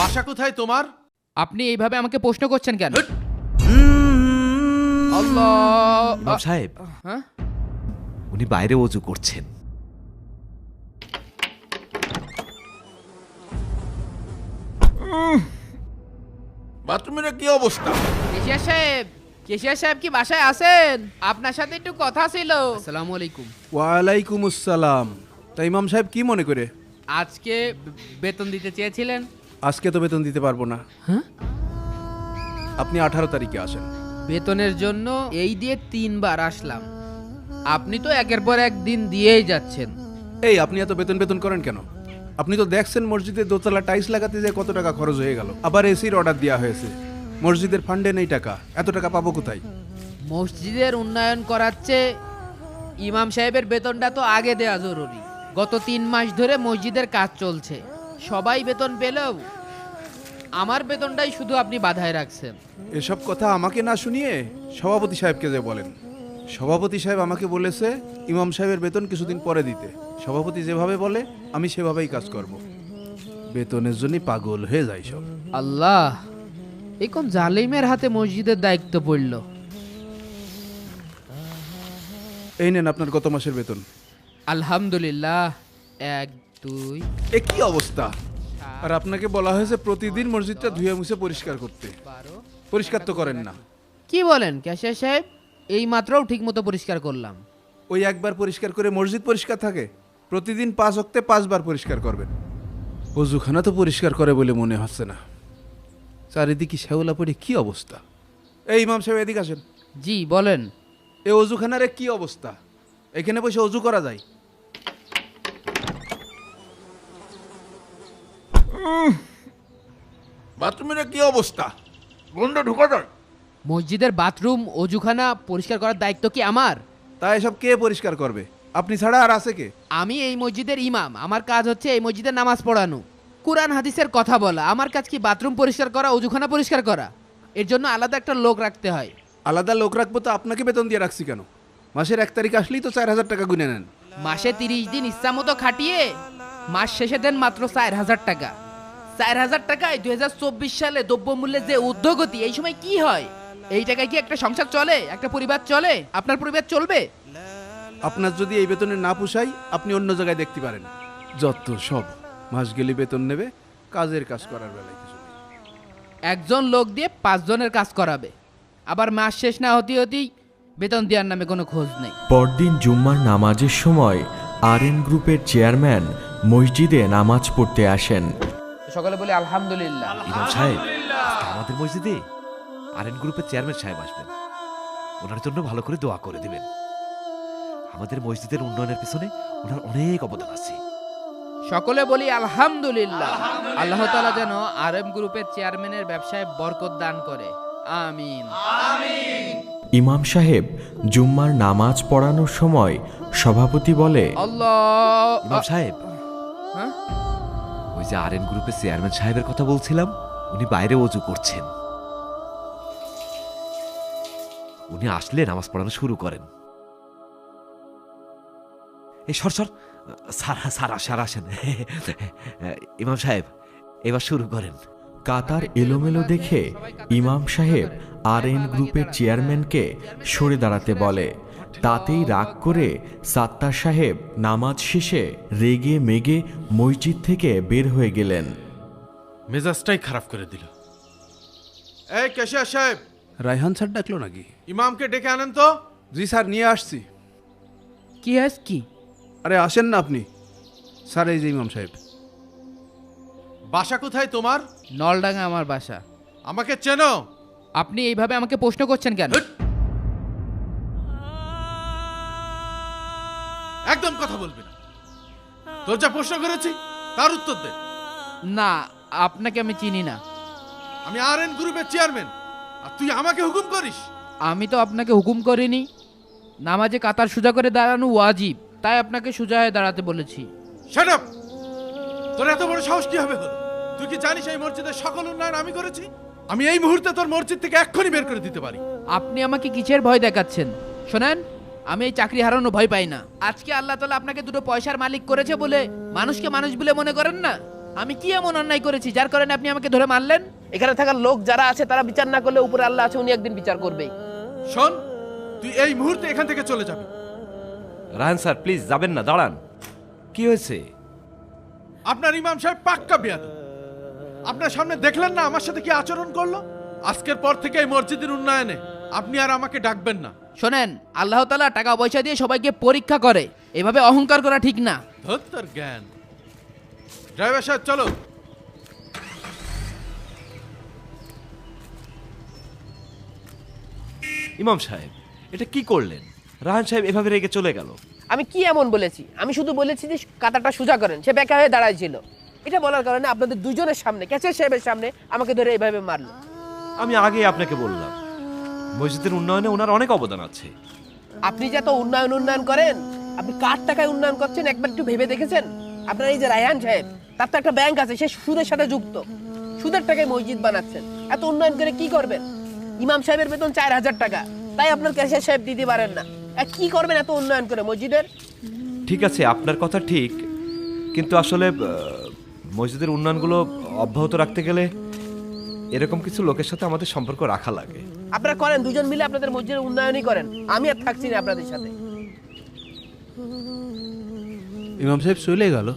বাসা কোথায় তোমার? আপনি এইভাবে আমাকে প্রশ্ন করছেন কেন? হুট! আল্লাহ! ইমাম সাহেব, হ্যাঁ? উনি বাইরে ওযু করছেন। বাথরুমের কি অবস্থা? কেশিয়া সাহেব কি বাসায় আছেন? আপনার সাথে একটু কথা ছিল। আসসালামু আলাইকুম। ওয়ালাইকুম আসসালাম। তা ইমাম সাহেব কি মনে করে? আজকে বেতন দিতে চেয়েছিলেন। আজকে তো বেতন দিতে পারবো না। হ্যাঁ? আপনি 18 তারিখে আসেন। বেতনের জন্য এই দিয়ে 3 বার আসলাম। আপনি তো একের পর এক দিন দিয়েই যাচ্ছেন। এই আপনি এত বেতন বেতন করেন কেন? আপনি তো দেখছেন মসজিদে দোতলা টাইলস লাগাতে যে কত টাকা খরচ হয়ে গেল, আবার এসির অর্ডার দেওয়া হয়েছে। মসজিদের ফান্ডে নেই টাকা, এত টাকা পাবো কোথায়? মসজিদের উন্নয়ন করাচ্ছে, ইমাম সাহেবের বেতনটা তো আগে দেওয়া জরুরি। গত 3 মাস ধরে মসজিদের কাজ চলছে, সবাই বেতন পেলেও আমার বেতনটাই শুধু আপনি বাধায় রাখছেন। এসব কথা আমাকে না শুনিয়ে সভাপতি সাহেবকে যে বলেন। সভাপতি সাহেব আমাকে বলেছে ইমাম সাহেবের বেতন কিছুদিন পরে দিতে। সভাপতি যেভাবে বলে আমি সেভাবেই কাজ করব। বেতনের জন্যই পাগল হয়ে যায় সব। আল্লাহ, এই কোন জালিমের হাতে মসজিদের দায়িত্ব পড়ল। এই নেন আপনার গত মাসের বেতন। আলহামদুলিল্লাহ। 1 2 এ কি অবস্থা! আর আপনাকে বলা হয়েছে প্রতিদিন মসজিদটা ধুয়ে মুছে পরিষ্কার করতে। 12। পরিষ্কার তো করেন না। কি বলেন ক্যাশিয়ার সাহেব? এই মাত্রও ঠিক মতো পরিষ্কার করলাম। ওই একবার পরিষ্কার করে মসজিদ পরিষ্কার থাকে? প্রতিদিন 5 ওয়াক্তে 5 বার পরিষ্কার করবেন। অজুখানা তো পরিষ্কার করে বলে মনে হচ্ছে না। চারিদিকে শ্যাওলা পড়ে কি অবস্থা! এই ইমাম সাহেব এদিকে আসেন। জি বলেন। এই অজুখানার কি অবস্থা! এখানে বসে অজু করা যায়? বাথরুমের কি অবস্থা? গন্ধ ঢুকা যায়। মসজিদের বাথরুম অজুখানা পরিষ্কার করার দায়িত্ব কি আমার? তা এসব কে পরিষ্কার করবে? আপনি ছাড়া আর আছে কে? আমি এই মসজিদের ইমাম, আমার কাজ হচ্ছে এই মসজিদের নামাজ পড়ানো, কোরআন হাদিসের কথা বলা। আমার কাজ কি বাথরুম পরিষ্কার করা, অজুখানা পরিষ্কার করা? এর জন্য আলাদা একটা লোক রাখতে হয়। আলাদা লোক রাখবো তো আপনাকে বেতন দিয়ে রাখছি কেন? মাসের 1 তারিখ আসলেই তো 4000 টাকা গুনে নেন। মাসে 30 দিন ইচ্ছা মতো খাটিয়ে মাস শেষে দেন মাত্র 4000 টাকা। 4000 টাকায় 2024 সালে দ্রব্যমূল্যের যে ঊর্ধ্বগতি, এই সময় কি হয়? এই টাকায় কি একটা সংসার চলে, একটা পরিবার চলে? আপনার পরিবার চলবে? আপনার যদি এই বেতনে না পোষাই আপনি অন্য জায়গায় দেখতে পারেন। যত সব মাস গেলে বেতন নেবে, কাজের কাজ করার বেলায় কিছু নেই। একজন লোক দিয়ে 5 জনের কাজ করাবে, আবার মাস শেষ না হতেই বেতন দেওয়ার নামে কোনো খোঁজ নেই। পরদিন জুম্মার নামাজের সময় আরএন গ্রুপের চেয়ারম্যান মসজিদে নামাজ পড়তে আসেন। সকালে বলি আলহামদুলিল্লাহ। ইমাম সাহেব, আজকে আমাদের মসজিদে আরএন গ্রুপের চেয়ারম্যান সাহেব আসবেন। ওনার জন্য ভালো করে দোয়া করে দিবেন। আমাদের মসজিদের উন্নয়নের পিছনে ওনার অনেক অবদান আছে। সকলে বলি আলহামদুলিল্লাহ। আল্লাহ তাআলা যেন আরএম গ্রুপের চেয়ারম্যানের ব্যবসায় বরকত দান করে। আমিন। ইমাম সাহেব জুম্মার নামাজ পড়ানোর সময় সভাপতি বলে, আল্লাহ। ইমাম সাহেব, হ্যাঁ? ওই যে আরএন গ্রুপের চেয়ারম্যান সাহেবের কথা বলছিলাম, উনি বাইরে ওযু করছেন। উনি আসলে নামাজ পড়ানো শুরু করেন। এই সর সর, সারা আসেন। ইমাম সাহেব, এবার শুরু করেন। কাতার এলোমেলো দেখে ইমাম সাহেব আরএন গ্রুপের চেয়ারম্যানকে সরে দাঁড়াতে বলে। তাতেই রাগ করে সাত্তার সাহেব নামাজ শেষে রেগে মেগে মসজিদ থেকে বের হয়ে গেলেন। মেজাজটাই খারাপ করে দিল। এই ক্যাশিয়ার সাহেব, রায়হান স্যার ডাকলো নাকি? ইমামকে ডেকে আনেন তো। জি স্যার, নিয়ে আসছি। কি আজ কি? আরে আসেন না আপনি। স্যার এই যে ইমাম সাহেব। বাসা কোথায় তোমার? নলডাঙ্গা আমার বাসা। আমাকে চেনো? আপনি এইভাবে আমাকে প্রশ্ন করছেন কেন? হুট! একদম কথা বলবি না। তোর যা প্রশ্ন করেছি তার উত্তর দে। না, আপনাকে আমি চিনি না। আমি আরএন গ্রুপের চেয়ারম্যান, আর তুই আমাকে হুকুম করিস? আমি তো আপনাকে হুকুম করিনি। নামাজে কাতার সোজা করে দাঁড়ানো ওয়াজিব, তাই আপনাকে সোজা হয়ে দাঁড়াতে বলেছি। Shut up! তোর এত বড় সাহস কি হবে হলো? তুই কি জানিস এই মসজিদের সকল উন্নয়ন আমি করেছি? আমি এই মুহূর্তে তোর মসজিদ থেকে এক্ষুনি বের করে দিতে পারি। আপনি আমাকে কিসের ভয় দেখাচ্ছেন? শোনেন, আমি এই চাকরি হারানো ভয় পাই না। আজকে আল্লাহ তাআলা আপনাকে দুটো পয়সার মালিক করেছে বলে মানুষকে মানুষ বলে মনে করেন না? আমি কি এমন অন্যায় করেছি যার কারণে আপনি আমাকে ধরে মারলেন? এখানে থাকার লোক যারা আছে তারা বিচার না করলে উপরে আল্লাহ আছে, উনি একদিন বিচার করবেই। শোন, তুই এই মুহূর্তে এখান থেকে চলে যাবি। রায়হান স্যার প্লিজ যাবেন না, দাঁড়ান। কি হয়েছে? আপনার ইমাম সাহেব পাক্কা বেয়াদব। আপনার সামনে দেখলেন না আমার সাথে কি আচরণ করলো? আজকের পর থেকে এই মসজিদের উন্নয়নে আপনি আর আমাকে ডাকবেন না। শোনেন, আল্লাহ তাআলা টাকা পয়সা দিয়ে সবাইকে পরীক্ষা করে, এভাবে অহংকার করা ঠিক না। ধত্তর জ্ঞান। ড্রাইভার সাহেব চলো। ইমাম সাহেব এটা কি করলেন? রায়হান সাহেব এভাবে রেগে চলে গেল। আমি কি এমন বলেছি? আমি শুধু বলেছি যে কাঁটাটা সোজা করেন। সে বেকা হয়ে দাঁড়াইছিল। এটা বলার কারণে আপনাদের দুজনের সামনে, ক্যাচের সাহেবের সামনে আমাকে ধরে এইভাবে মারলো। আমি আগে আপনাকে বললাম মসজিদের উন্নয়নে ওনার অনেক অবদান আছে। আপনি যে এত উন্নয়ন করেন, আপনি কার টাকায় উন্নয়ন করছেন একবার একটু ভেবে দেখেছেন? আপনার এই যে রায়হান সাহেব, তার তো একটা ব্যাংক আছে, সে সুদের সাথে যুক্ত। সুদের টাকায় মসজিদ বানাচ্ছেন। এত উন্নয়ন করে কি করবেন? ইমাম সাহেবের বেতন 4000 টাকা, তাই আপনার ক্যাশিয়ার সাহেব দিতে পারেন না। কি করবেন এত উন্নয়ন করে মসজিদের? ঠিক আছে, আপনার কথা ঠিক, কিন্তু আসলে মসজিদের উন্নয়নগুলো অব্যাহত রাখতে গেলে এরকম কিছু লোকের সাথে আমাদের সম্পর্ক রাখা লাগে। আপনারা করেন, দুজন মিলে আপনাদের মসজিদের উন্নয়নই করেন। আমি আর থাকছি না আপনাদের সাথে। ইমাম সাহেব চলে গেল।